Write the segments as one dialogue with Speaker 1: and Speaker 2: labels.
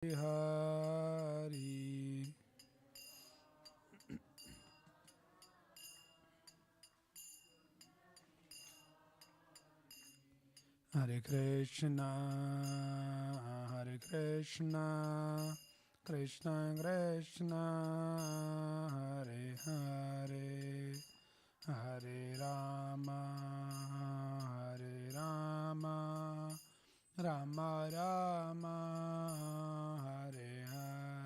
Speaker 1: Hari. Hare Krishna, Hare Krishna, Krishna Krishna, Hare Hare, Hare Rama, Hare Rama, Rama Rama, Hare Hare.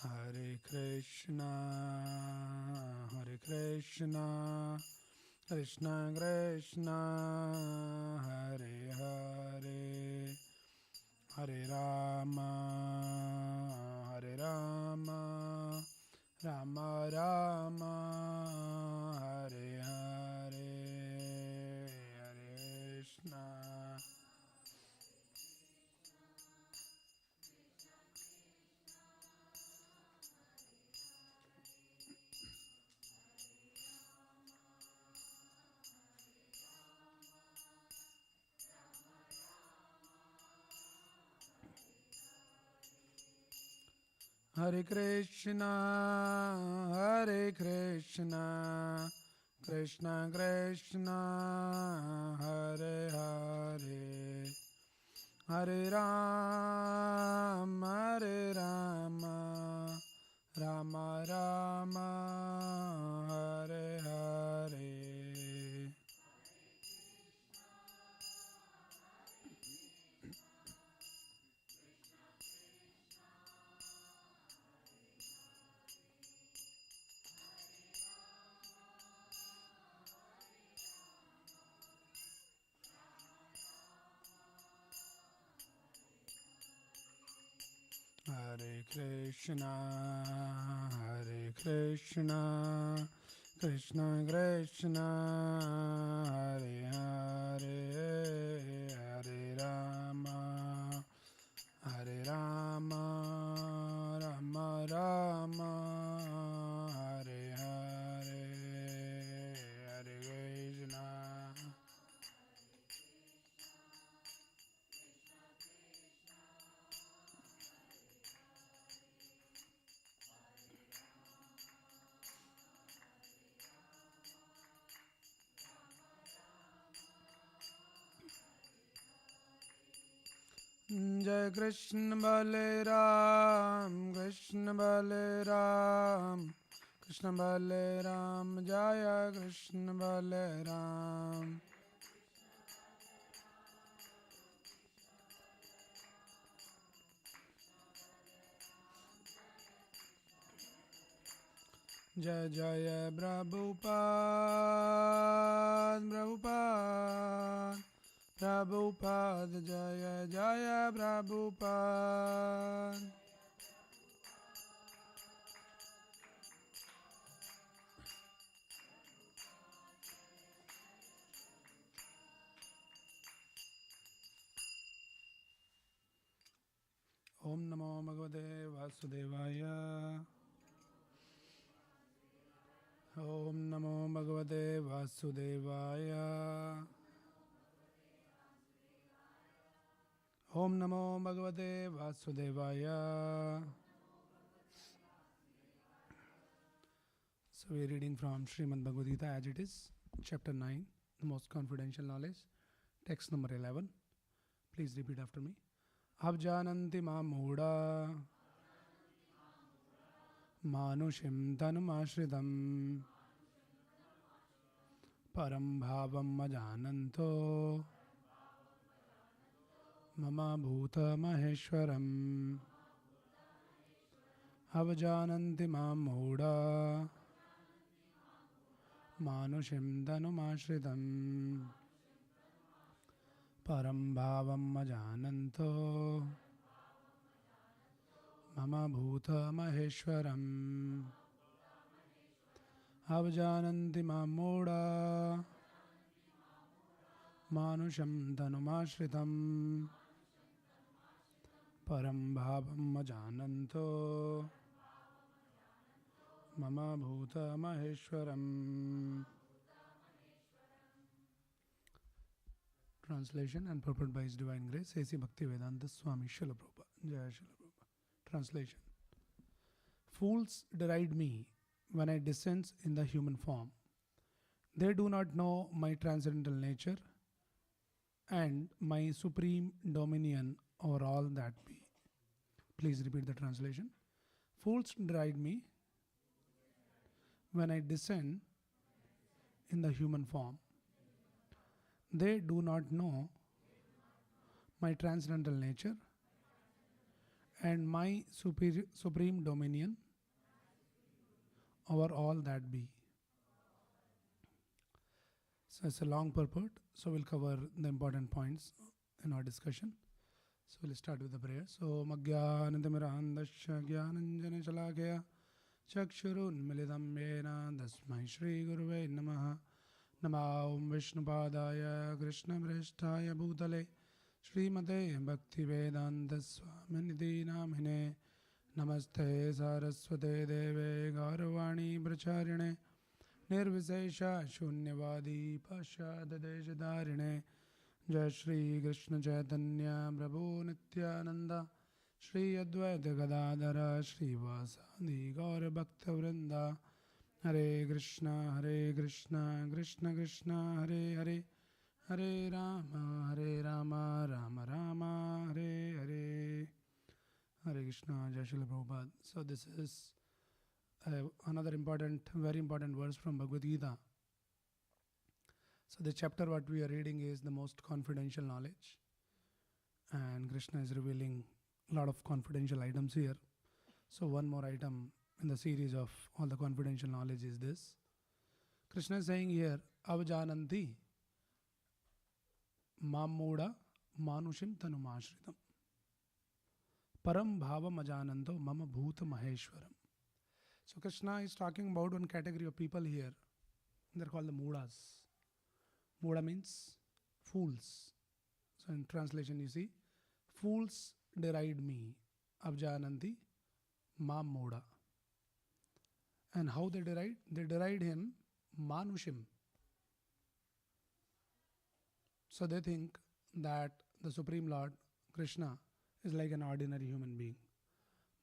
Speaker 1: Hare Krishna, Hare Krishna, Krishna Krishna, Hare Hare, Hare Rama, Hare Rama, Rama Rama, Hare Hare, Hare Krishna. Hare Krishna, Hare Krishna, Krishna Krishna, Hare Hare, Hare Ram, Hare Rama, Rama Rama, Hare Hare. Hare Krishna, Hare Krishna, Krishna Krishna, Hare Hare, Hare Rama, Hare Rama, Rama Rama, Hare Hare, Hare Krishna. Jai Krishna Balaram, Krishna Balaram, Krishna Balaram, Jaya Krishna Balaram. Jai Jaya Prabhupada, Prabhupada, Prabhupada, Jaya Jaya Prabhupada. Om Namo Bhagavate Vasudevaya. Om Namo Bhagavate Vasudevaya. Om Namo Bhagavate Vasudevaya. So we are reading from Srimad Bhagavad Gita as it is, chapter 9, the most confidential knowledge, text number 11. Please repeat after me. Abjananti Mamudha Manushim Tanumashridam Param Bhavam Majananto Mama Bhuta Maheshwaram. Abjananti Mamudha Manushim Tanumashridam Param Bhavam Majananto Mama Bhuta Maheshwaram. avjananti mamoda manusham tanumashritam param bhavam ajananto mama bhuta maheshwaram. Translation and purport by His Divine Grace, A.C. Bhaktivedanta Swami Srila Prabhupada. Jai Srila Prabhupada. Translation. Fools deride me when I descend in the human form. They do not know my transcendental nature and my supreme dominion over all that be. Please repeat the translation. Fools deride me when I descend in the human form. They do not know my transcendental nature and my supreme dominion over all that be. So it's a long purport, so we'll cover the important points in our discussion. So we'll start with the prayer. So Magyānandamirāndasya Jnānanjana Shalakaya Chakshurunmilitam Yena Tasmai Shri Guruve Namaha. Namo Vishnupadaya Krishna Prasthaya Bhutale Srimate Bhaktivedanta Swaminiti Namine. Namaste Saraswate Deve Gauravani Bracharine Nirvisesha Shunyavadi Pashad Deshadarine. Jai Shri Krishna Chaitanya Prabhu Nityananda Shri Advaita Gadadhara Shri Vasadi Gaura Bhakta Vrinda. Hare Krishna Krishna Krishna Hare Hare Hare Rama Rama Rama Hare Hare. Hare Krishna, Jai Srila Prabhupada. So this is another very important verse from Bhagavad Gita. So the chapter what we are reading is the most confidential knowledge. And Krishna is revealing a lot of confidential items here. So one more item in the series of all the confidential knowledge is this. Krishna is saying here, Avjananti Mamuda Manushim Tanumashritam Param Bhavam Ajananto Mama Bhuta Maheshwaram. So Krishna is talking about one category of people here. They're called the Mudas. Muda means fools. So in translation you see, fools deride me, Avjananti Mamuda. And how they deride? They deride him Manushim. So they think that the Supreme Lord, Krishna, is like an ordinary human being.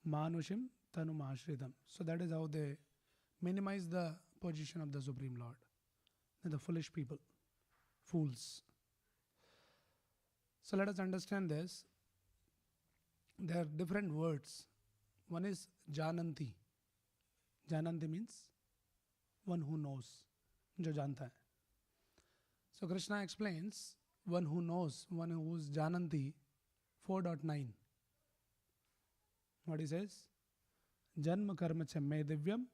Speaker 1: Manushim Tanumashritam. So that is how they minimize the position of the Supreme Lord. They're the foolish people, fools. So let us understand this. There are different words. One is Jananti. Jananti means one who knows, jo janta hai. So Krishna explains one who knows, one who is Jananti, 4.9. What he says? Janma karma chamme divyam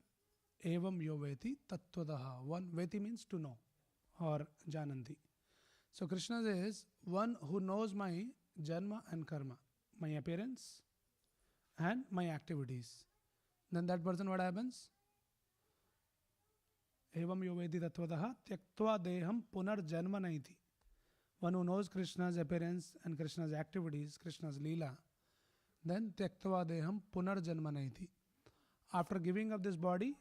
Speaker 1: evam yo veti tattvadaha. One veti means to know or Jananti. So Krishna says one who knows my janma and karma, my appearance and my activities. Then that person what happens? Evam yo veti tattvadaha tyaktva deham punar janma naiti. One who knows Krishna's appearance and Krishna's activities, Krishna's leela, then tyaktva deham punar janma naiti. After giving up this body,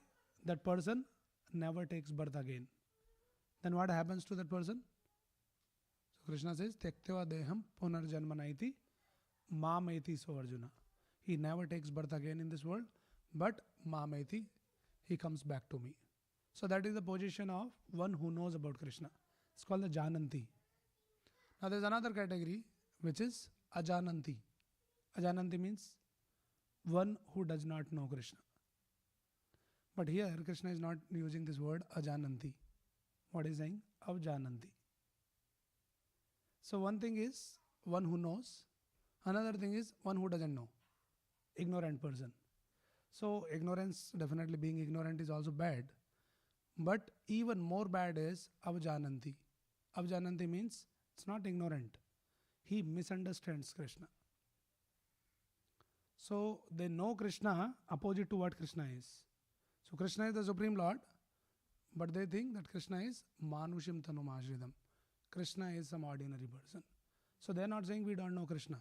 Speaker 1: that person never takes birth again. Then what happens to that person? So Krishna says, tyaktva deham punar janma naiti mameti so Arjuna. He never takes birth again in this world, but mameti, he comes back to me. So that is the position of one who knows about Krishna. It's called the Jananti. Now there is another category which is Ajananti. Ajananti means one who does not know Krishna. But here Krishna is not using this word Ajananti. What is saying? Avjananti. So one thing is one who knows. Another thing is one who doesn't know. Ignorant person. So ignorance, definitely being ignorant is also bad. But even more bad is Avjananti. Avjananti means it's not ignorant. He misunderstands Krishna. So they know Krishna opposite to what Krishna is. So Krishna is the Supreme Lord. But they think that Krishna is Manushim Tanum Ashridam. Krishna is some ordinary person. So they are not saying we don't know Krishna.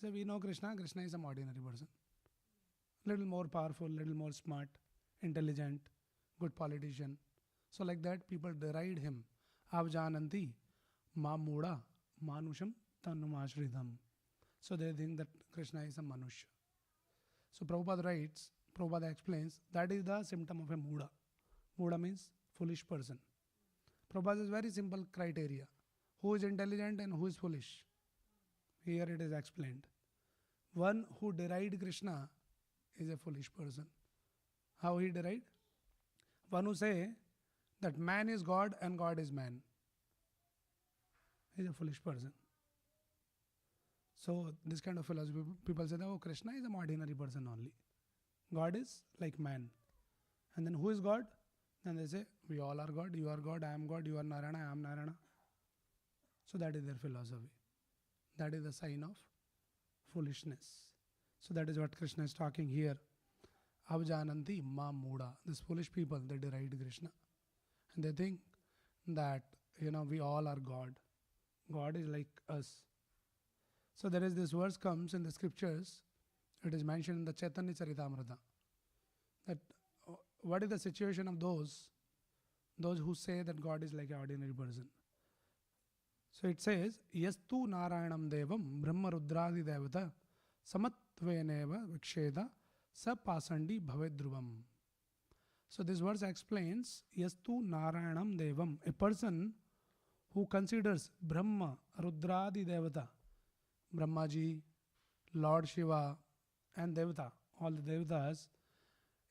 Speaker 1: They say we know Krishna, Krishna is some ordinary person. Little more powerful, little more smart, intelligent, good politician. So like that people deride him. Avjananti ma muda manusham tanum ashridam. So they think that Krishna is a manush. So Prabhupada writes, Prabhupada explains, that is the symptom of a muda. Muda means foolish person. Prabhupada is very simple criteria. Who is intelligent and who is foolish? Here it is explained. One who deride Krishna is a foolish person. How he deride? One who say that man is God and God is man. He is a foolish person. So this kind of philosophy, people say that, oh, Krishna is an ordinary person only. God is like man. And then who is God? Then they say, we all are God, you are God, I am God, you are Narayana, I am Narayana. So that is their philosophy. That is the sign of foolishness. So that is what Krishna is talking here. Avjananti ma muda. These foolish people, they deride Krishna. And they think that, we all are God. God is like us. So there is this verse comes in the scriptures. It is mentioned in the Chaitanya Charitamrita. That what is the situation of those who say that God is like an ordinary person. So it says, Yastu Narayanam Devam Brahma Rudradi Devata Samatveneva Viksheda Sa Pasandi Bhavedruvam. So this verse explains, Yastu Narayanam Devam, a person who considers Brahma, Rudradi Devata, Brahmaji, Lord Shiva and Devata, all the Devatas.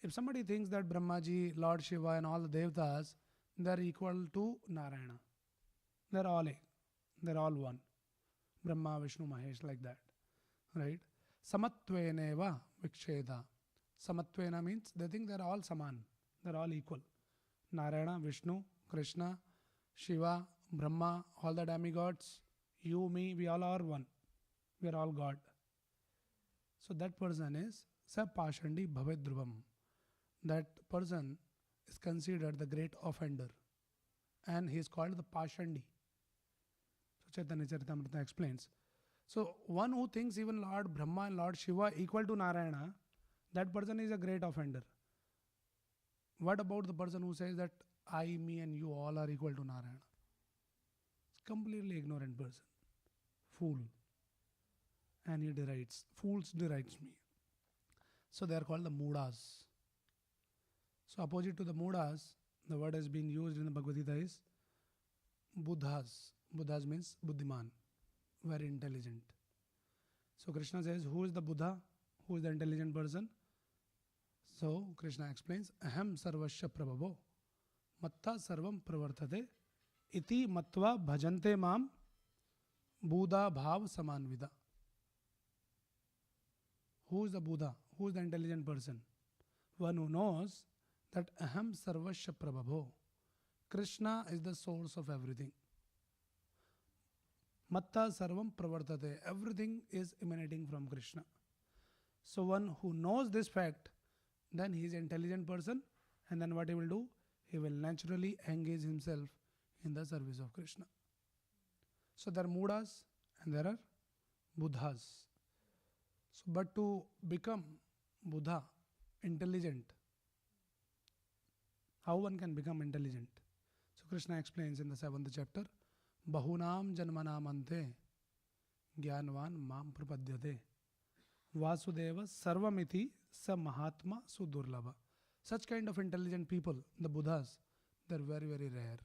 Speaker 1: If somebody thinks that Brahmaji, Lord Shiva and all the Devatas, they are equal to Narayana. They are all one. Brahma, Vishnu, Mahesh, like that. Right? Samatveneva Viksheda. Samatvena means they think they are all saman. They are all equal. Narayana, Vishnu, Krishna, Shiva, Brahma, all the demigods, you, me, we all are one. We are all God. So that person is Sa Pashandi Bhavedruvam. That person is considered the great offender. And he is called the Pashandi. So Chaitanya Charitamrita explains. So one who thinks even Lord Brahma and Lord Shiva equal to Narayana, that person is a great offender. What about the person who says that I, me and you all are equal to Narayana? It's completely ignorant person. Fool. And he derides. Fools derides me. So they are called the Mudas. So opposite to the Mudas, the word has been used in the Bhagavad Gita is Buddhas. Buddhas means Buddhiman. Very intelligent. So Krishna says, who is the Buddha? Who is the intelligent person? So Krishna explains, Aham sarvasya prabhavo matta sarvam pravartate iti matva bhajante mam Buddha bhav samanvida. Who is the Buddha? Who is the intelligent person? One who knows that Aham sarvasya prabhavo. Krishna is the source of everything. Matta sarvam pravartate. Everything is emanating from Krishna. So one who knows this fact, then he is an intelligent person, and then what he will do? He will naturally engage himself in the service of Krishna. So there are Mudas and there are Buddhas. So, but to become Buddha, intelligent, how one can become intelligent? So Krishna explains in the 7th chapter, Bahunam janmanam ante jnanvan mam prapadyate Vasudeva sarvamiti sa mahatma sudurlabha. Such kind of intelligent people, the Buddhas, they are very, very rare.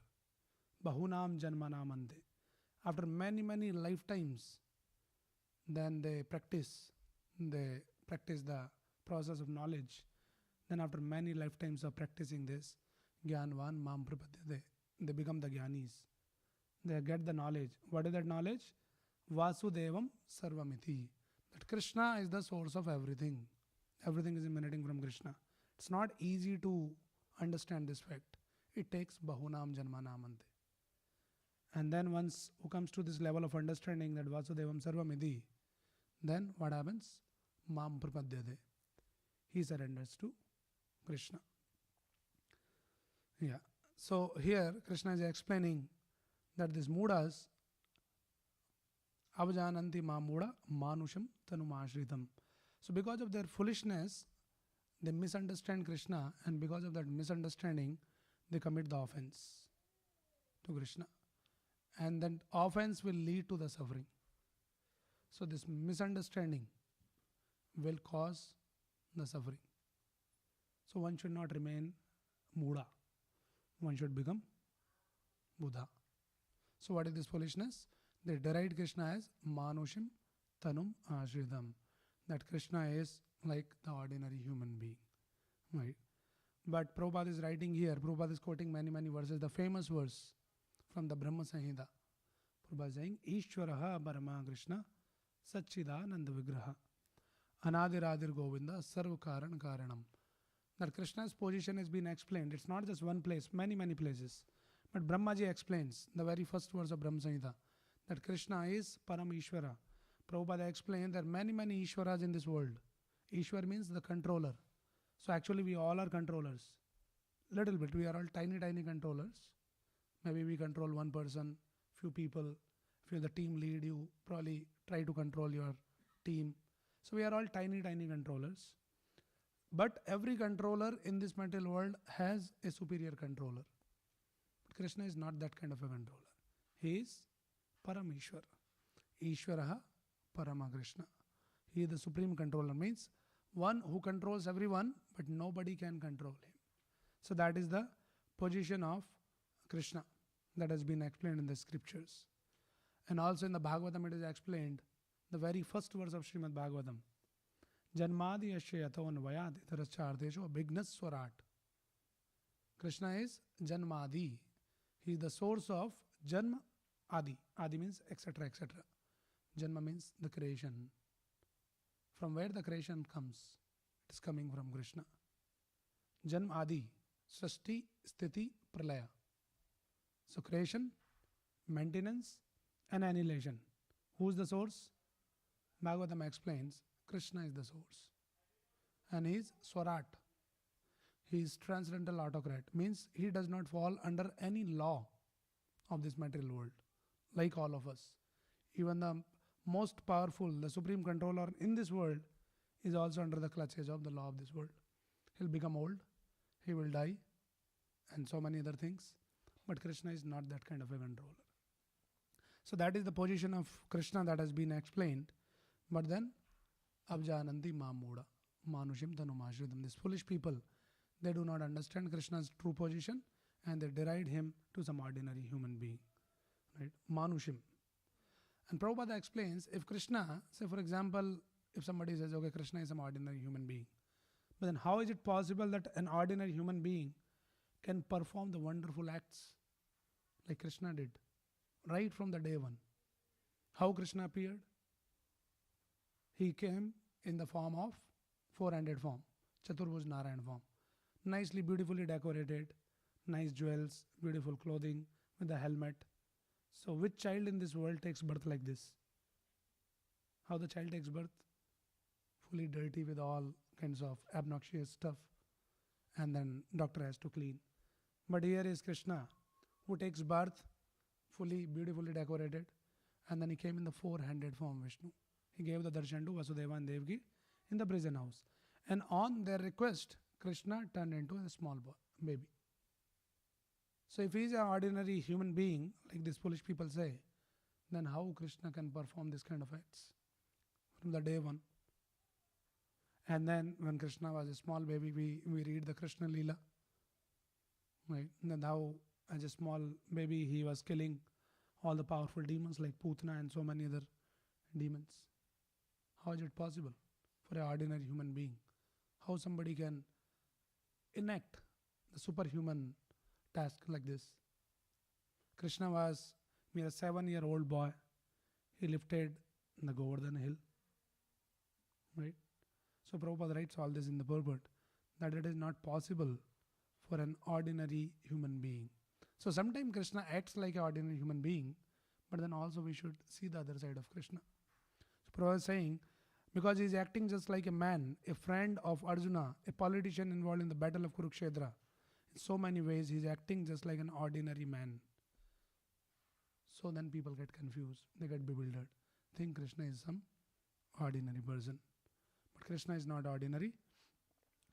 Speaker 1: Bahunam janmanam ante. After many, many lifetimes, then they practice the process of knowledge. Then after many lifetimes of practicing this, Jnanvan Mam Prapadyate, they become the Jnanis. They get the knowledge. What is that knowledge? Vasudevam Sarvamiti. That Krishna is the source of everything. Everything is emanating from Krishna. It's not easy to understand this fact. It takes Bahunam Janmanam Ante. And then once who comes to this level of understanding that Vasudevam Sarvamiti, then what happens? Mam Prapadyate. He surrenders to Krishna. Yeah. So here Krishna is explaining that these moodas avajananti ma mooda manusham tanumashritam. So because of their foolishness, they misunderstand Krishna, and because of that misunderstanding, they commit the offense to Krishna. And that offense will lead to the suffering. So this misunderstanding will cause the suffering. So one should not remain Muda. One should become Buddha. So what is this foolishness? They deride Krishna as Manushim Tanum Ashridam. That Krishna is like the ordinary human being. Right? But Prabhupada is writing here, Prabhupada is quoting many verses. The famous verse from the Brahma Samhita. Prabhupada is saying, Ishwaraha Parama Krishna Satchidananda Vigraha Anadiradir Govinda Sarva Karan Karanam. That Krishna's position has been explained. It's not just one place, many places. But Brahmaji explains the very first verse of Brahma Samhita that Krishna is Param Ishwara. Prabhupada explained there are many Ishwaras in this world. Ishwar means the controller. So actually we all are controllers. Little bit, we are all tiny controllers. Maybe we control one person, few people. If you're the team lead, you probably try to control your team. So we are all tiny controllers. But every controller in this material world has a superior controller. But Krishna is not that kind of a controller. He is Parameshwar. Ishwaraha Parama Krishna. He is the supreme controller, means one who controls everyone, but nobody can control him. So that is the position of Krishna that has been explained in the scriptures. And also in the Bhagavatam it is explained, the very first verse of Srimad Bhagavatam. Janmadi Yasya Yathavan Vayad Itarachardesho Bignas Swarat. Krishna is Janmadi. He is the source of Janma Adi. Adi means etc. Janma means the creation. From where the creation comes? It is coming from Krishna. Janma Adi. Srishti, Sthiti, Pralaya. So creation, maintenance and annihilation. Who is the source? Bhagavatam explains Krishna is the source. And he is Swarat. He is transcendental autocrat. Means he does not fall under any law of this material world. Like all of us. Even the most powerful, the supreme controller in this world is also under the clutches of the law of this world. He'll become old. He will die. And so many other things. But Krishna is not that kind of a controller. So that is the position of Krishna that has been explained. But then Abjananti Mamuda, Manushim Tanumashridam. These foolish people, they do not understand Krishna's true position and they deride him to some ordinary human being. Right? Manushim. And Prabhupada explains, if Krishna, say for example, if somebody says, okay, Krishna is some ordinary human being, but then how is it possible that an ordinary human being can perform the wonderful acts like Krishna did, right from the day one? How Krishna appeared? He came in the form of four-handed form, Chaturbhuj Narayan form. Nicely, beautifully decorated, nice jewels, beautiful clothing with a helmet. So which child in this world takes birth like this? How the child takes birth? Fully dirty with all kinds of obnoxious stuff. And then doctor has to clean. But here is Krishna who takes birth fully, beautifully decorated. And then he came in the four-handed form, Vishnu. He gave the darshan to Vasudeva and Devaki in the prison house. And on their request, Krishna turned into a small boy, baby. So if he is an ordinary human being, like these foolish people say, then how Krishna can perform this kind of acts from the day one? And then when Krishna was a small baby, we read the Krishna Leela. Right? And then how as a small baby he was killing all the powerful demons like Putana and so many other demons. How is it possible for an ordinary human being? How somebody can enact the superhuman task like this? Krishna was mere 7-year-old boy. He lifted the Govardhan hill. Right? So Prabhupada writes all this in the purport that it is not possible for an ordinary human being. So sometimes Krishna acts like an ordinary human being, but then also we should see the other side of Krishna. So Prabhupada is saying, because he is acting just like a man, a friend of Arjuna, a politician involved in the battle of Kurukshetra. so many ways he's acting just like an ordinary man. So then people get confused, they get bewildered, think Krishna is some ordinary person. But Krishna is not ordinary.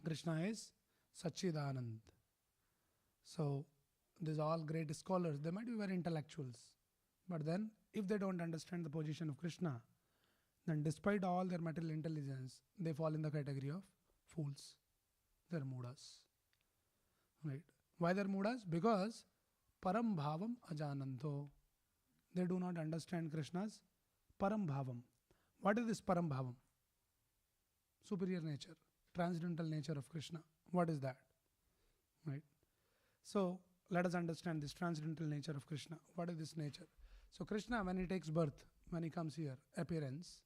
Speaker 1: Krishna is Sachidanand. So these all great scholars, they might be very intellectuals, but then if they don't understand the position of Krishna, then despite all their material intelligence, they fall in the category of fools. They're mudas. Right? Why they're mudas? Because param bhavam ajananto. They do not understand Krishna's param bhavam. What is this param bhavam? Superior nature, transcendental nature of Krishna. What is that? Right? So let us understand this transcendental nature of Krishna. What is this nature? So Krishna, when he takes birth, when he comes here, appearance.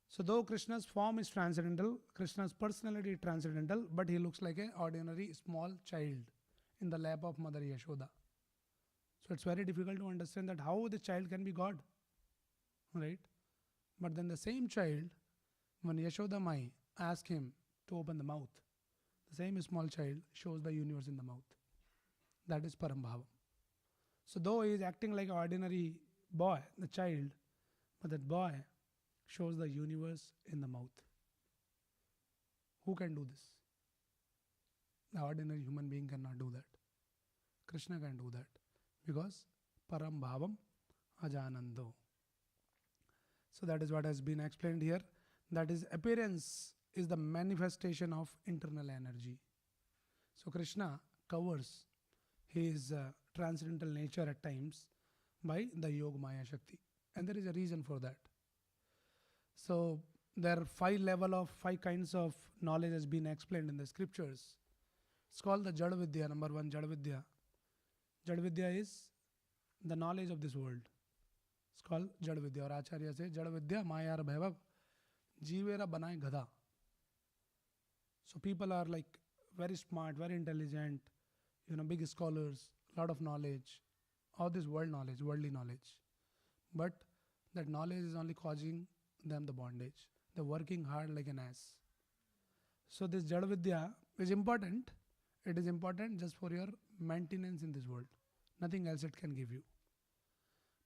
Speaker 1: So though Krishna's form is transcendental, Krishna's personality is transcendental, but he looks like an ordinary small child in the lap of Mother Yashoda. So it's very difficult to understand that how the child can be God. Right? But then the same child, when Yashoda Mai asked him to open the mouth, the same small child shows the universe in the mouth. That is Parambhava. So though he is acting like an ordinary boy, the child, but that boy shows the universe in the mouth. Who can do this? The ordinary human being cannot do that. Krishna can do that because Parambhavam Ajanando. So that is what has been explained here. That is, appearance is the manifestation of internal energy. So Krishna covers his transcendental nature at times by the Yoga Maya Shakti. And there is a reason for that. So there are five kinds of knowledge has been explained in the scriptures. It's called the Jada Vidya. Number one, Jada Vidya. Jada Vidya is the knowledge of this world. It's called Jada Vidya. Or Acharya says, Jada Vidya Mayar Bhaivav Jeevera Banai Gada. So people are like very smart, very intelligent, big scholars, lot of knowledge, all this worldly knowledge. But that knowledge is only causing them the bondage. They're working hard like an ass. So this Jada Vidya is important. It is important just for your maintenance in this world. Nothing else it can give you.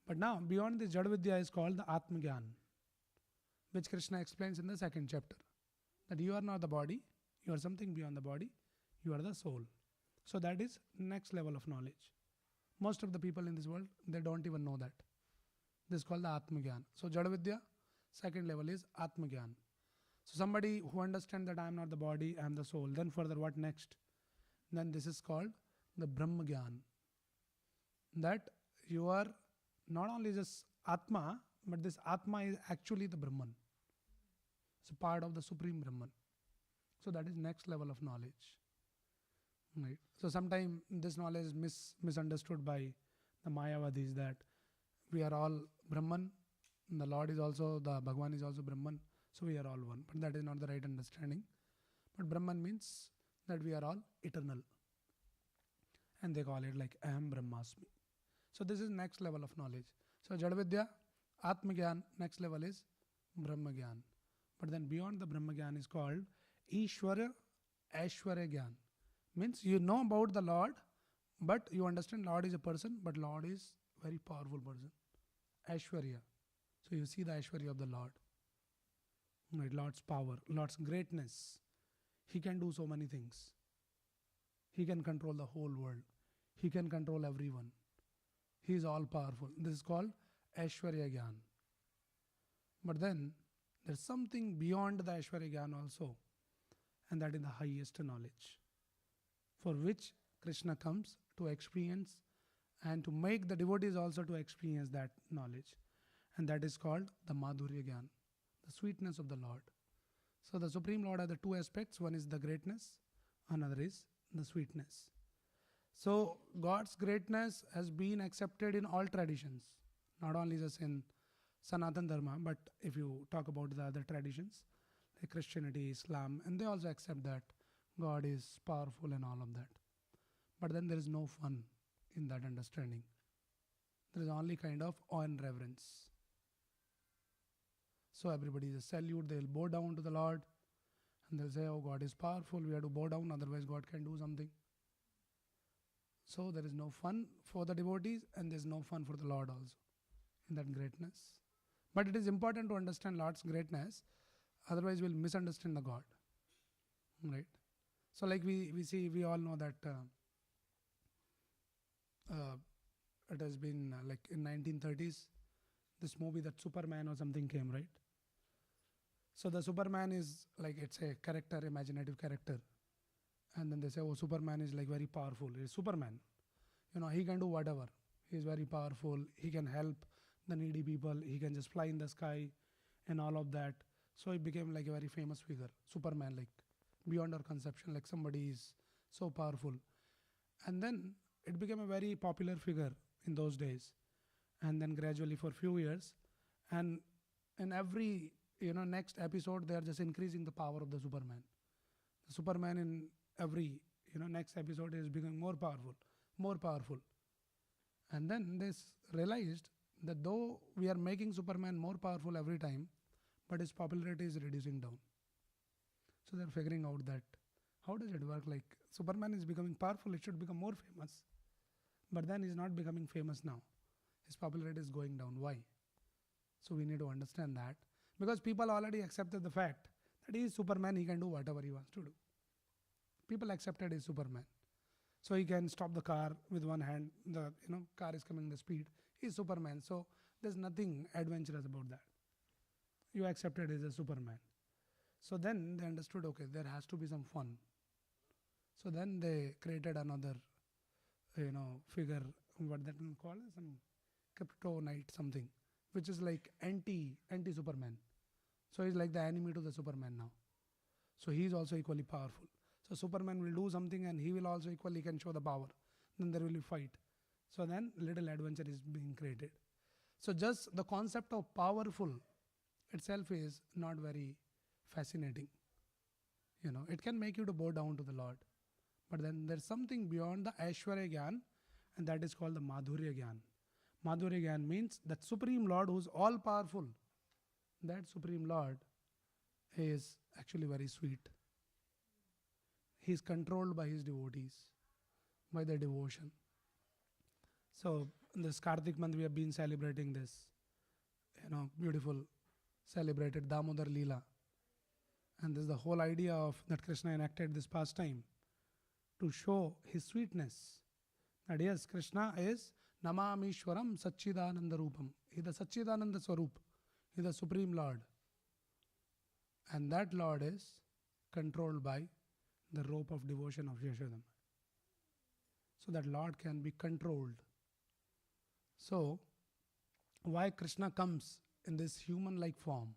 Speaker 1: But now, beyond this Jada Vidya is called the Atmagyan, which Krishna explains in the second chapter. That you are not the body, you are something beyond the body, you are the soul. So that is next level of knowledge. Most of the people in this world, they don't even know that. This is called the Atmagyan. So Jada Vidya, second level is Atmagyan. So somebody who understands that I am not the body, I am the soul. Then further, what next? Then this is called the Brahmagyan. That you are not only just Atma, but this Atma is actually the Brahman. It's a part of the Supreme Brahman. So that is next level of knowledge. Right. So sometimes this knowledge is misunderstood by the Mayavadis that we are all Brahman, the Lord is also, the Bhagwan is also Brahman, so we are all one. But that is not the right understanding. But Brahman means that we are all eternal. And they call it like Aham Brahmasmi. So this is next level of knowledge. So Jadavidya, Atmagyan, next level is Brahmagyan. But then beyond the Brahmagyan is called Ishvara Aishwarya Gyan. Means you know about the Lord, but you understand Lord is a person, but Lord is very powerful person. Aishwarya. So you see the Aishwarya of the Lord. Right, Lord's power, Lord's greatness. He can do so many things. He can control the whole world. He can control everyone. He is all powerful. This is called Aishwarya Gyan. But then there's something beyond the Aishwarya Gyan also, and that is the highest knowledge, for which Krishna comes to experience and to make the devotees also to experience that knowledge. And that is called the Madhurya Gyan, the sweetness of the Lord. So the Supreme Lord has the two aspects. One is the greatness, another is the sweetness. So God's greatness has been accepted in all traditions, not only just in Sanatana Dharma, but if you talk about the other traditions, like Christianity, Islam, and they also accept that God is powerful and all of that. But then there is no fun in that understanding. There is only kind of awe and reverence. So everybody just salute, they will bow down to the Lord, and they'll say, oh, God is powerful, we have to bow down, otherwise God can do something. So there is no fun for the devotees and there is no fun for the Lord also in that greatness. But it is important to understand Lord's greatness, otherwise we'll misunderstand the God. Right? So like we all know that it has been like in 1930s, this movie that Superman or something came, right? So the Superman is like, it's a character, imaginative character. And then they say, oh, Superman is like very powerful. He's Superman. He can do whatever. He's very powerful. He can help the needy people. He can just fly in the sky and all of that. So he became like a very famous figure, Superman, like beyond our conception, like somebody is so powerful. And then it became a very popular figure in those days. And then gradually for few years, and in every next episode, they are just increasing the power of the Superman. The Superman in every next episode is becoming more powerful, more powerful. And then they realized that though we are making Superman more powerful every time, but his popularity is reducing down. So they're figuring out that how does it work? Like Superman is becoming powerful, it should become more famous. But then he's not becoming famous now. His popularity is going down. Why? So we need to understand that. Because people already accepted the fact that he is Superman, he can do whatever he wants to do. People accepted he is Superman. So he can stop the car with one hand, the car is coming the speed. He is Superman. So there's nothing adventurous about that. You accepted he is a Superman. So then they understood, okay, there has to be some fun. So then they created another, figure, what that one called, some kryptonite something, which is like anti-Superman. So he's like the enemy to the Superman now. So he is also equally powerful. So Superman will do something and he will also equally can show the power. Then there will be fight. So then little adventure is being created. So just the concept of powerful itself is not very fascinating. It can make you to bow down to the Lord. But then there's something beyond the Aishwarya Gyan, and that is called the Madhurya Gyan. Madhurya Gyan means that Supreme Lord who's all powerful. That Supreme Lord is actually very sweet. He is controlled by his devotees, by their devotion. So in this Kartik month we have been celebrating this, beautiful celebrated Damodar Leela. And this is the whole idea of that Krishna enacted this pastime to show his sweetness. That yes, Krishna is Namamishwaram Satchidananda Rupam. He is the Satchidananda Swarup. He is the Supreme Lord. And that Lord is controlled by the rope of devotion of Yashodama. So that Lord can be controlled. So, why Krishna comes in this human-like form?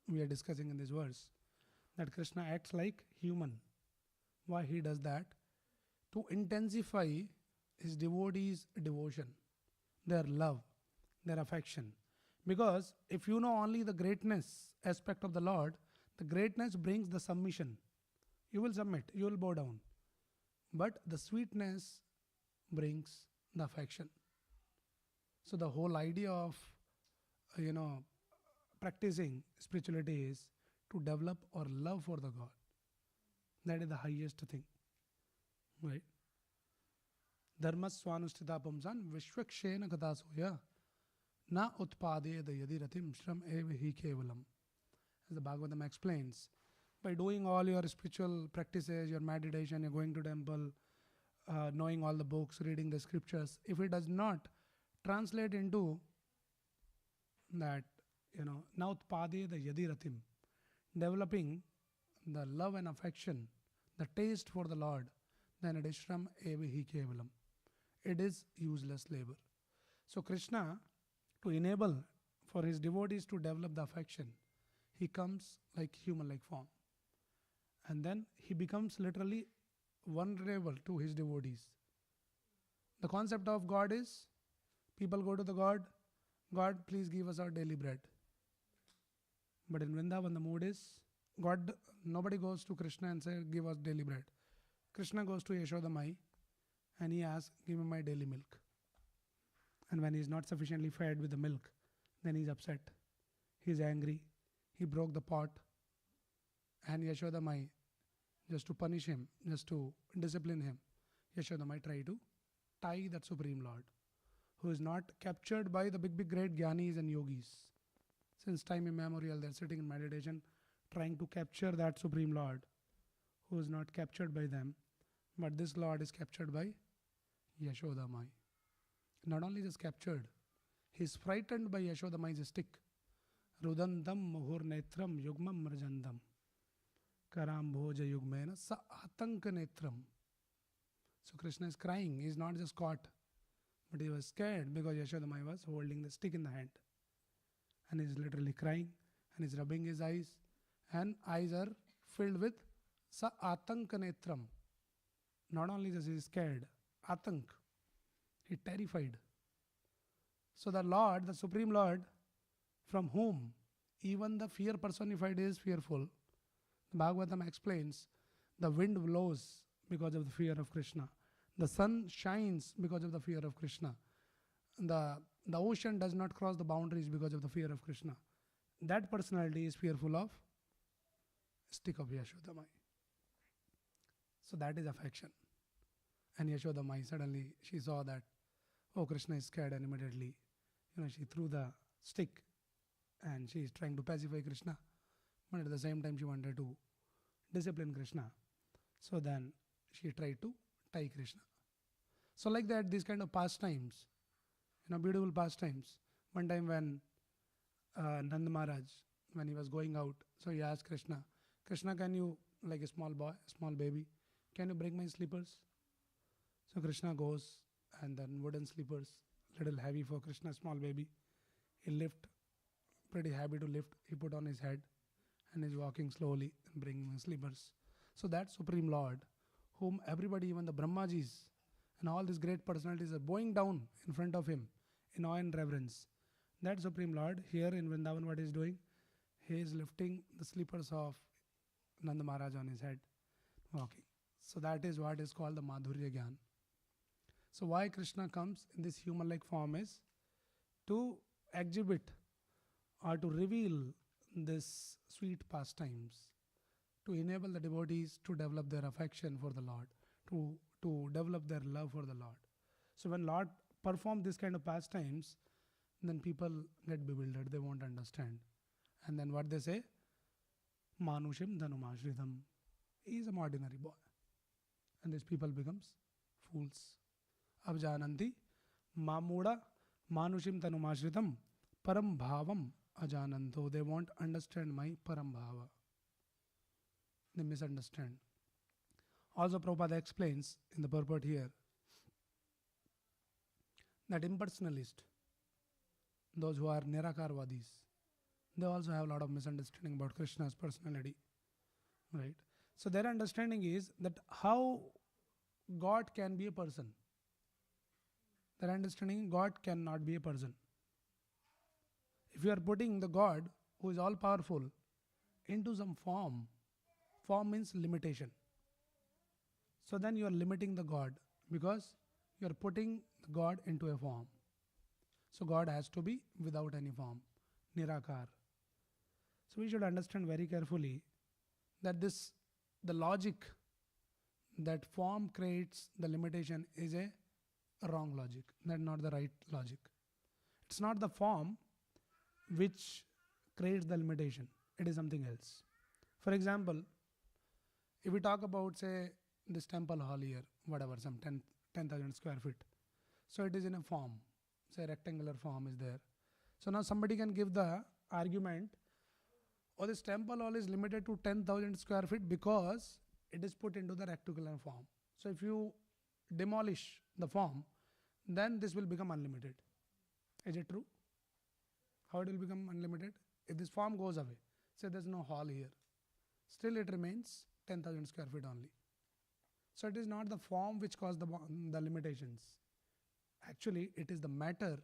Speaker 1: We are discussing in this verse that Krishna acts like human. Why he does that? To intensify his devotees' devotion, their love, their affection. Because if you know only the greatness aspect of the Lord, the greatness brings the submission. You will submit, you will bow down. But the sweetness brings the affection. So the whole idea of, practicing spirituality is to develop our love for the God. That is the highest thing. Right? Dharma swanusthita pumsan vishwakshena kadasoya na utpadeda yadiratim shram eva hi kevalam. As the Bhagavatam explains, by doing all your spiritual practices, your meditation, you're going to temple, knowing all the books, reading the scriptures, if it does not translate into that, na utpadeda yadiratim, developing the love and affection, the taste for the Lord, then it is shram eva hi kevalam. It is useless labor. So Krishna, to enable for his devotees to develop the affection, he comes like human-like form. And then he becomes literally vulnerable to his devotees. The concept of God is, people go to the God, God, please give us our daily bread. But in Vrindavan, the mood is, God, nobody goes to Krishna and says, give us daily bread. Krishna goes to Yashodamai and he asks, give me my daily milk. And when he is not sufficiently fed with the milk, then he is upset. He is angry. He broke the pot. And Yashodamai, just to punish him, just to discipline him, Yashodamai tried to tie that Supreme Lord, who is not captured by the big great Gyanis and Yogis. Since time immemorial, they're sitting in meditation, trying to capture that Supreme Lord, who is not captured by them. But this Lord is captured by Yashoda Mai. Not only is captured, he is frightened by Yashoda Mai's stick. Rudantam muhur netram yugmam mrajandam. Karam bhoja yugmena sa atank netram. So Krishna is crying. He is not just caught, but he was scared because Yashoda Mai was holding the stick in the hand. And he is literally crying and is rubbing his eyes. And eyes are filled with sa atank netram. Not only just he is scared, atank. He terrified. So the Lord, the Supreme Lord, from whom even the fear personified is fearful. Bhagavatam explains, the wind blows because of the fear of Krishna. The sun shines because of the fear of Krishna. The ocean does not cross the boundaries because of the fear of Krishna. That personality is fearful of stick of Yashoda Mai. So that is affection. And Yashoda Mai, suddenly she saw that, oh, Krishna is scared, and immediately, she threw the stick and she is trying to pacify Krishna. But at the same time, she wanted to discipline Krishna. So then she tried to tie Krishna. So like that, these kind of pastimes, beautiful pastimes. One time when Nanda Maharaj, when he was going out, so he asked Krishna, Krishna, can you, like a small boy, small baby, can you bring my slippers? So Krishna goes, and then wooden slippers, little heavy for Krishna, small baby. He lift, pretty happy to lift. He put on his head and is walking slowly and bringing slippers. So that Supreme Lord, whom everybody, even the Brahmajis and all these great personalities are bowing down in front of him in awe and reverence. That Supreme Lord, here in Vrindavan, what he is doing? He is lifting the slippers of Nanda Maharaj on his head, walking. So that is what is called the Madhurya Gyan. So why Krishna comes in this human-like form is to exhibit or to reveal this sweet pastimes, to enable the devotees to develop their affection for the Lord, to develop their love for the Lord. So when Lord performs this kind of pastimes, then people get bewildered, they won't understand. And then what they say? Manushim dhanumashridham. He is an ordinary boy. And these people becomes fools. Abjananti mamuda manushim tanumashritam param bhavam ajananto. They won't understand my param bhava. They misunderstand. Also Prabhupada explains in the purport here that impersonalist, those who are Nirakarvadis, they also have a lot of misunderstanding about Krishna's personality. Right? So their understanding is that how God can be a person. Their understanding, God cannot be a person. If you are putting the God who is all powerful into some form means limitation. So then you are limiting the God because you are putting the God into a form. So God has to be without any form, Nirakar. So we should understand very carefully that the logic that form creates the limitation is a wrong logic. That's not the right logic. It's not the form which creates the limitation. It is something else. For example, if we talk about, say, this temple hall here, whatever, some 10,000 square feet. So it is in a form, say rectangular form is there. So now somebody can give the argument, oh, this temple hall is limited to 10,000 square feet because it is put into the rectangular form. So if you demolish the form, then this will become unlimited. Is it true? How it will become unlimited? If this form goes away, say there's no hall here, still it remains 10,000 square feet only. So it is not the form which caused the limitations. Actually, it is the matter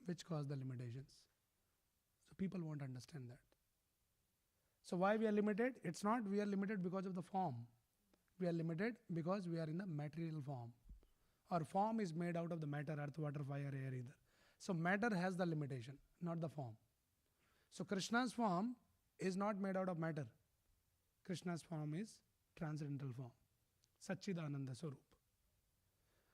Speaker 1: which caused the limitations. So people won't understand that. So why we are limited? It's not we are limited because of the form. We are limited because we are in the material form. Our form is made out of the matter, earth, water, fire, air, ether. So matter has the limitation, not the form. So Krishna's form is not made out of matter. Krishna's form is transcendental form, Satchidananda Swarup.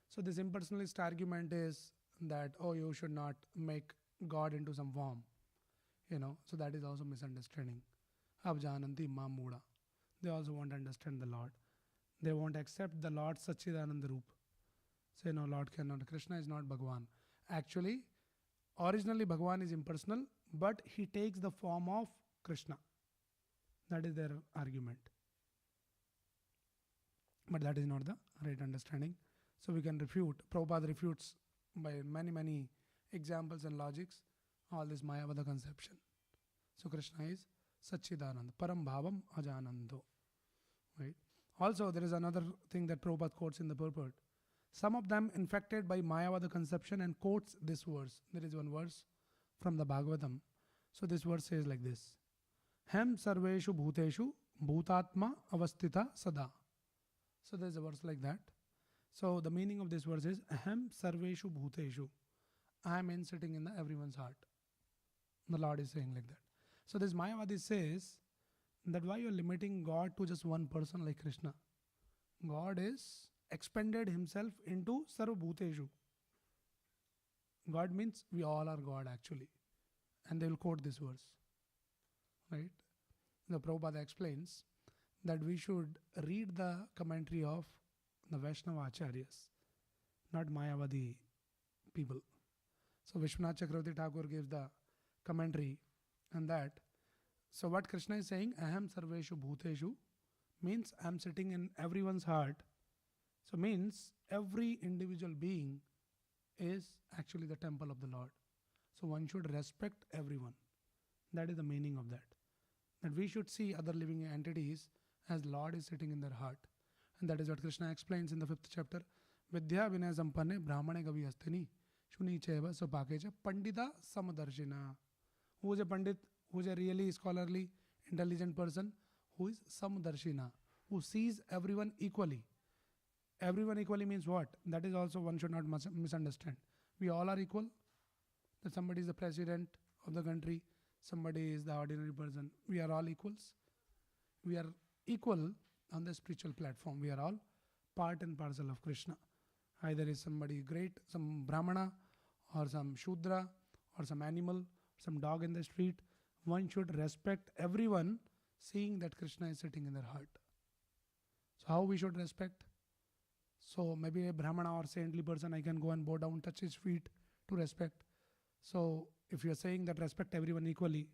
Speaker 1: So this impersonalist argument is that, oh, you should not make God into some form, so that is also misunderstanding. Abjananti Mamuda. They also won't understand the Lord. They won't accept the Lord Sachidananda Roop. Say, no, Lord cannot. Krishna is not Bhagwan. Actually, originally Bhagwan is impersonal, but he takes the form of Krishna. That is their argument. But that is not the right understanding. So we can refute. Prabhupada refutes by many examples and logics all this Mayavada conception. So Krishna is Sachidananda, Param Bhavam Ajanando. Right? Also, there is another thing that Prabhupada quotes in the purport. Some of them infected by Mayavada conception and quotes this verse. There is one verse from the Bhagavatam. So this verse says like this. Hem sarveshu bhuteshu bhutatma avastita sada. So there is a verse like that. So the meaning of this verse is Ahem sarveshu bhuteshu. I am in sitting in everyone's heart. The Lord is saying like that. So this Mayavadi says that why you are limiting God to just one person like Krishna. God is expanded himself into sarva bhuteshu. God means we all are God actually. And they will quote this verse. Right? The Prabhupada explains that we should read the commentary of the Vaishnava Acharyas, not Mayavadi people. So Vishwanath Chakravarti Thakur gives the commentary on that. So what Krishna is saying, Aham Sarveshu Bhuteshu, means I am sitting in everyone's heart. So means every individual being is actually the temple of the Lord. So one should respect everyone. That is the meaning of that. That we should see other living entities as Lord is sitting in their heart. And that is what Krishna explains in the 5th chapter. Vidya vinaya sampanne brahmane gavi astini shuni cheva sopakecha pandita samadarshina. Who is a pandit? Who is a really scholarly, intelligent person? Who is samadarshina? Who sees everyone equally. Everyone equally means what? That is also one should not misunderstand. We all are equal. That somebody is the president of the country, somebody is the ordinary person. We are all equals. We are equal on the spiritual platform. We are all part and parcel of Krishna. Either is somebody great, some Brahmana or some Shudra or some animal, some dog in the street. One should respect everyone seeing that Krishna is sitting in their heart. So how we should respect? So maybe a Brahmana or saintly person, I can go and bow down, touch his feet to respect. So if you are saying that respect everyone equally,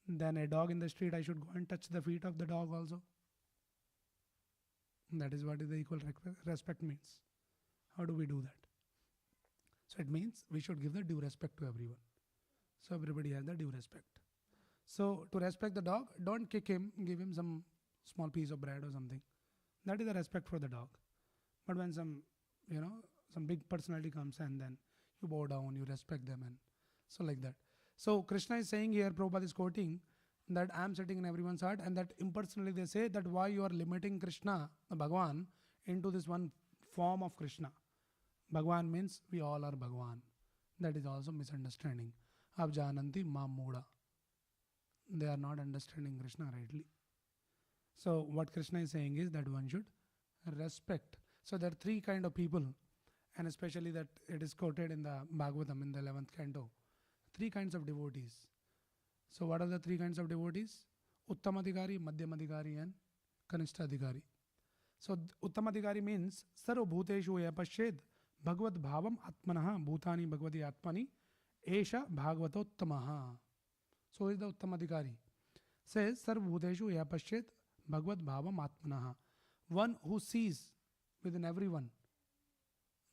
Speaker 1: then a dog in the street, I should go and touch the feet of the dog also. That is what the equal respect means. How do we do that? So it means we should give the due respect to everyone. So everybody has the due respect. So to respect the dog, don't kick him, give him some small piece of bread or something. That is the respect for the dog. But when some big personality comes and then you bow down, you respect them and so like that. So Krishna is saying here, Prabhupada is quoting that I am sitting in everyone's heart, and that impersonally they say that why you are limiting Krishna, the Bhagwan, into this one form of Krishna. Bhagwan means we all are Bhagwan. That is also misunderstanding. Abjananti Mamuda. They are not understanding Krishna rightly. So what Krishna is saying is that one should respect. So there are three kind of people, and especially that it is quoted in the Bhagavatam in the 11th canto. Three kinds of devotees. So what are the three kinds of devotees? Uttamadhikari, Madhyamadhikari and Kanishtadhikari. So Uttamadhikari means Sarva Bhuteshu Yapashed Bhagavad Bhavam Atmanaha Bhutani Bhagavati Atmani Esha Bhagavatottamaha. So is the Uttamadhikari. Says Sarva Bhuteshu Yapashed Bhagavad Bhavam Atmanaha. One who sees within everyone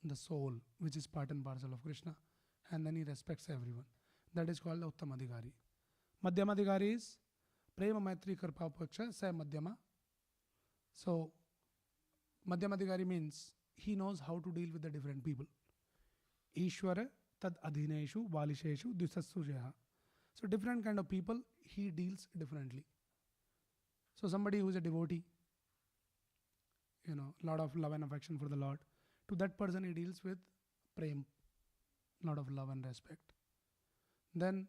Speaker 1: the soul which is part and parcel of Krishna, and then he respects everyone. That is called the Uttamadhikari. Madhyamadhikari is Prema Maitri Karpa Paksha Sa Madhyama. So Madhyamadhikari means he knows how to deal with the different people. Ishwara Tad Adhineshu Valisheshu Dusassujaha. So different kind of people he deals differently. So somebody who is a devotee, lot of love and affection for the Lord. To that person he deals with prem, lot of love and respect. Then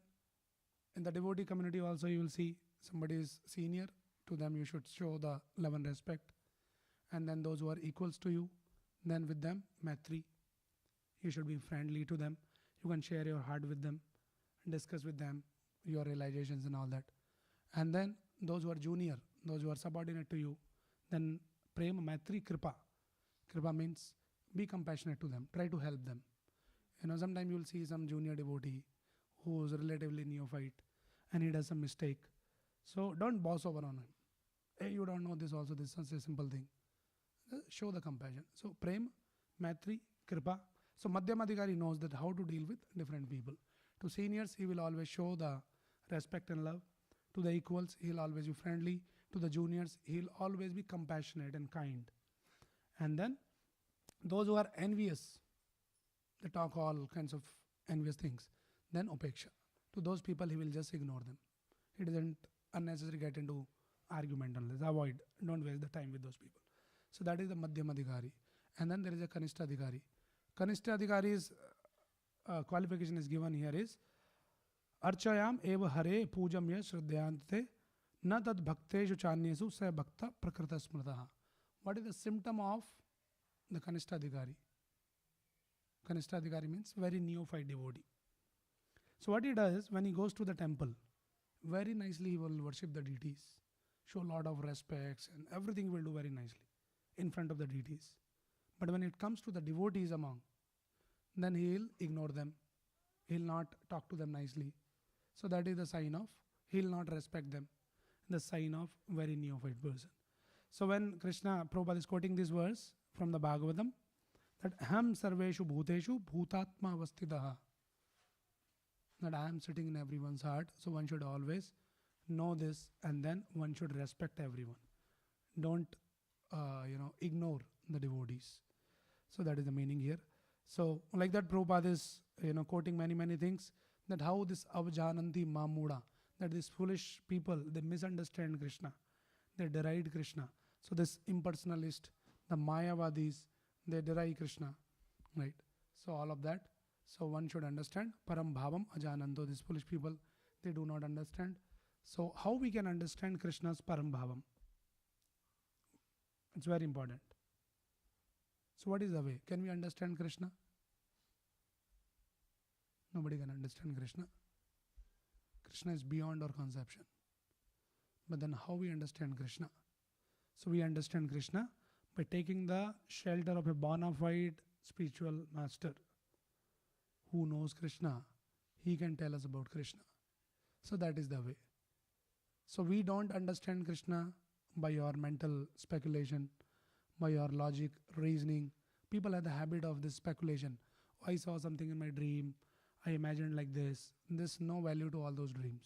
Speaker 1: in the devotee community also you will see somebody is senior, to them you should show the love and respect. And then those who are equals to you, then with them maitri, You should be friendly to them. You can share your heart with them, discuss with them your realizations and all that. And then those who are junior, those who are subordinate to you, then prema, maitri, kripa. Kripa means be compassionate to them, try to help them. Sometimes you'll see some junior devotee who is relatively neophyte and he does some mistake. So don't boss over on him. Hey, you don't know this also, this is such a simple thing. Show the compassion. So prem, maitri, kripa. So Madhyamadhikari knows that how to deal with different people. To seniors, he will always show the respect and love. To the equals, he'll always be friendly. To the juniors, he'll always be compassionate and kind. And then those who are envious, they talk all kinds of envious things. Then upeksha. To those people, he will just ignore them. He doesn't unnecessarily get into argument on this. Avoid. Don't waste the time with those people. So that is the Madhyamadhikari. And then there is a Kanishtadhikari. Kanishtadhikari's qualification is given here is Archayam eva hare pujamya shraddhyante na tad bhakteshu chanyesu sa bhakta prakrita smrataha. What is the symptom of the Kanishtadhikari? Kanishtadhikari means very neophyte devotee. So what he does when he goes to the temple, very nicely he will worship the deities, show a lot of respects and everything he will do very nicely in front of the deities. But when it comes to the devotees among, then he will ignore them. He will not talk to them nicely. So that is the sign of he will not respect them. The sign of very neophyte person. So when Krishna Prabhupada is quoting this verse from the Bhagavatam, that Ham Sarveshu Bhuteshu Bhutatma Avasthidaha, that I am sitting in everyone's heart. So one should always know this and then one should respect everyone. Don't ignore the devotees. So that is the meaning here. So like that Prabhupada is quoting many things, that how this avjananti mamuda, that these foolish people, they misunderstand Krishna, they deride Krishna. So this impersonalist, the Mayavadis, they deride Krishna, right? So all of that. So one should understand param bhavam ajananto. These foolish people, they do not understand. So how we can understand Krishna's param bhavam? It's very important. So what is the way? Can we understand Krishna? Nobody can understand Krishna. Krishna is beyond our conception. But then how we understand Krishna? So we understand Krishna by taking the shelter of a bona fide spiritual master who knows Krishna. He can tell us about Krishna. So that is the way. So we don't understand Krishna by your mental speculation, by your logic, reasoning. People have the habit of this speculation. I saw something in my dream. I imagined like this. There's no value to all those dreams.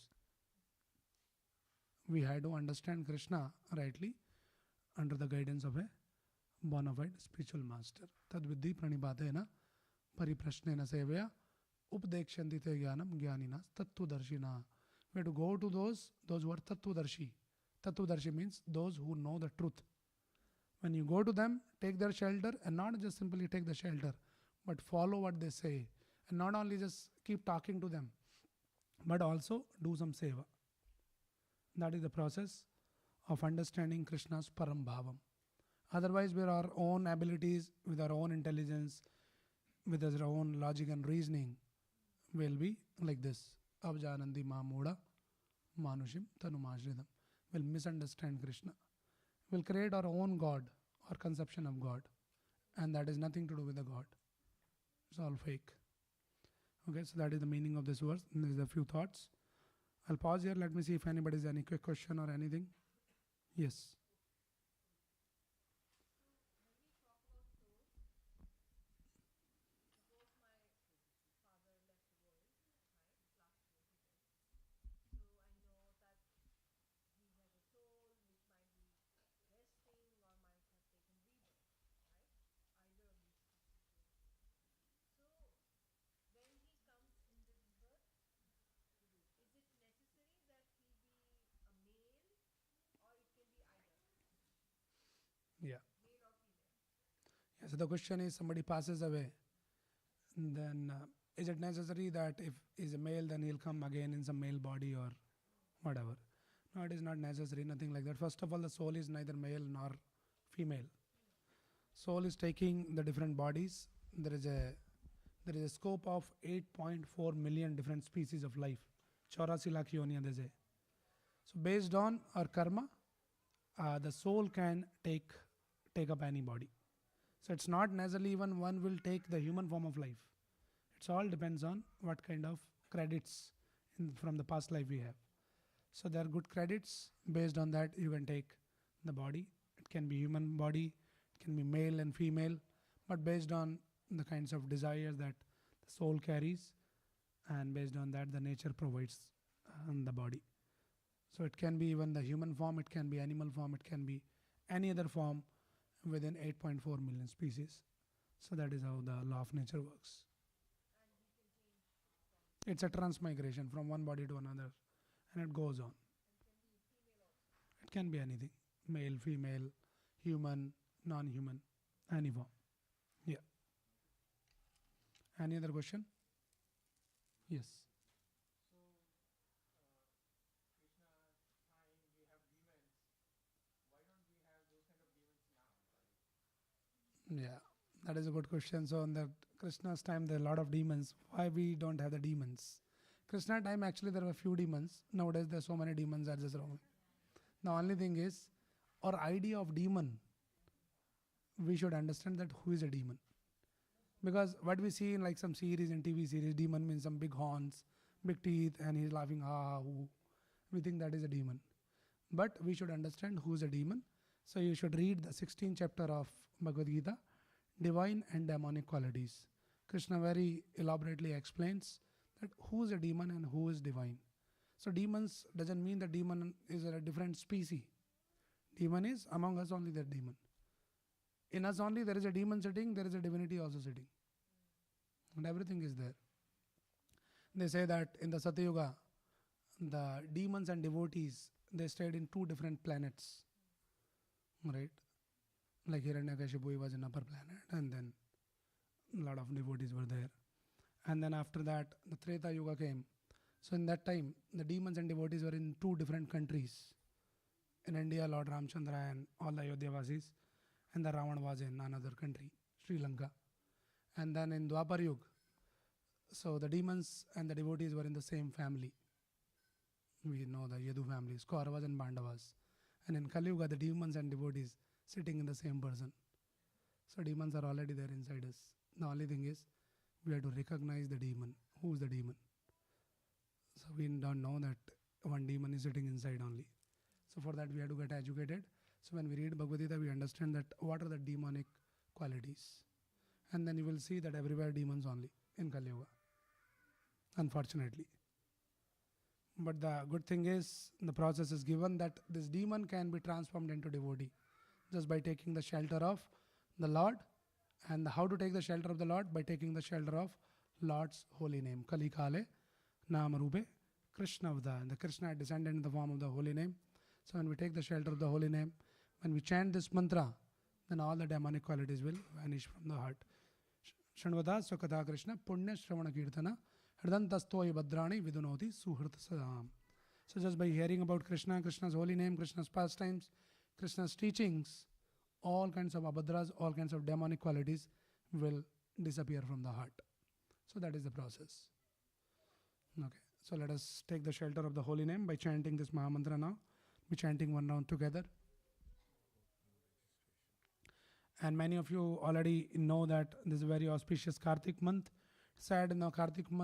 Speaker 1: We had to understand Krishna rightly under the guidance of a bona fide spiritual master. Tad viddhi pranibhatena pariprashnena sevaya updekshanti te jnanam jnaninas tattvadarshina. We have to go to those who are tattvadarshi. Tattvadarshi means those who know the truth. When you go to them, take their shelter and not just simply take the shelter, but follow what they say. And not only just keep talking to them, but also do some seva. That is the process of understanding Krishna's param bhavam. Otherwise, with our own abilities, with our own intelligence, with our own logic and reasoning, will be like this. Avjanandi mamuda manushim tanumashridam. We'll misunderstand Krishna. We'll create our own God or conception of God. And that is nothing to do with the God. It's all fake. Okay, so that is the meaning of this verse. And there's a few thoughts. I'll pause here. Let me see if anybody has any quick question or anything. Yes. Yeah. Yeah. So the question is, somebody passes away, then is it necessary that if he's a male, then he'll come again in some male body or whatever? No, it is not necessary, nothing like that. First of all, the soul is neither male nor female. Soul is taking the different bodies. There is a there is a scope of 8.4 million different species of life. 84 lakh yoniyan they say. So based on our karma, the soul can take up any body. So it's not necessarily even one will take the human form of life. It's all depends on what kind of credits from the past life we have. So there are good credits. Based on that, you can take the body. It can be human body, it can be male and female, but based on the kinds of desires that the soul carries, and based on that, the nature provides the body. So it can be even the human form, it can be animal form, it can be any other form within 8.4 million species. So that is how the law of nature works. It's a transmigration from one body to another, and it goes on. It can be anything: male, female, human, non-human, any form. Yeah. Any other question? Yes. Yeah, that is a good question. So in the Krishna's time, there are a lot of demons. Why we don't have the demons? Krishna time actually there were few demons. Nowadays there are so many demons are just wrong. The only thing is, our idea of demon, we should understand that who is a demon. Because what we see in like some series in TV series, demon means some big horns, big teeth, and he's laughing, ha, who. We think that is a demon. But we should understand who is a demon. So you should read the 16th chapter of Bhagavad Gita, divine and demonic qualities. Krishna very elaborately explains that who is a demon and who is divine. So demons doesn't mean that demon is a different species. Demon is among us only that demon. In us only there is a demon sitting, there is a divinity also sitting. And everything is there. They say that in the Satyuga, the demons and devotees, they stayed in two different planets. Right? Like Hiranyakashipu was in upper planet, and then a lot of devotees were there. And then after that, the Treta Yuga came. So in that time, the demons and devotees were in two different countries. In India, Lord Ramchandra and all the Ayodhyavasis, and the Ravan was in another country, Sri Lanka. And then in Dwapar Yuga, so the demons and the devotees were in the same family. We know the Yadu families, Kauravas and Pandavas. And in Kali Yuga, the demons and devotees sitting in the same person. So demons are already there inside us. The only thing is, we have to recognize the demon. Who is the demon? So we don't know that one demon is sitting inside only. So for that we have to get educated. So when we read Bhagavad Gita, we understand that what are the demonic qualities. And then you will see that everywhere demons only in Kali Yuga. Unfortunately. But the good thing is, the process is given that this demon can be transformed into devotee just by taking the shelter of the Lord. And how to take the shelter of the Lord? By taking the shelter of Lord's holy name. Kali Kale Nama Rupe Krishna Vada. And the Krishna had descended in the form of the holy name. So when we take the shelter of the holy name, when we chant this mantra, then all the demonic qualities will vanish from the heart. Shanvada Swakatha Krishna Punya Shravana Kirtana Hridantastoi Badrani Vidunoti Suhrit Sadam. So just by hearing about Krishna, Krishna's holy name, Krishna's pastimes, Krishna's teachings, all kinds of abhadras, all kinds of demonic qualities will disappear from the heart. So that is the process. Okay. So let us take the shelter of the holy name by chanting this Mahamantra now. Be chanting one round together. And many of you already know that this is a very auspicious Kartik month. Said in the Kartik month,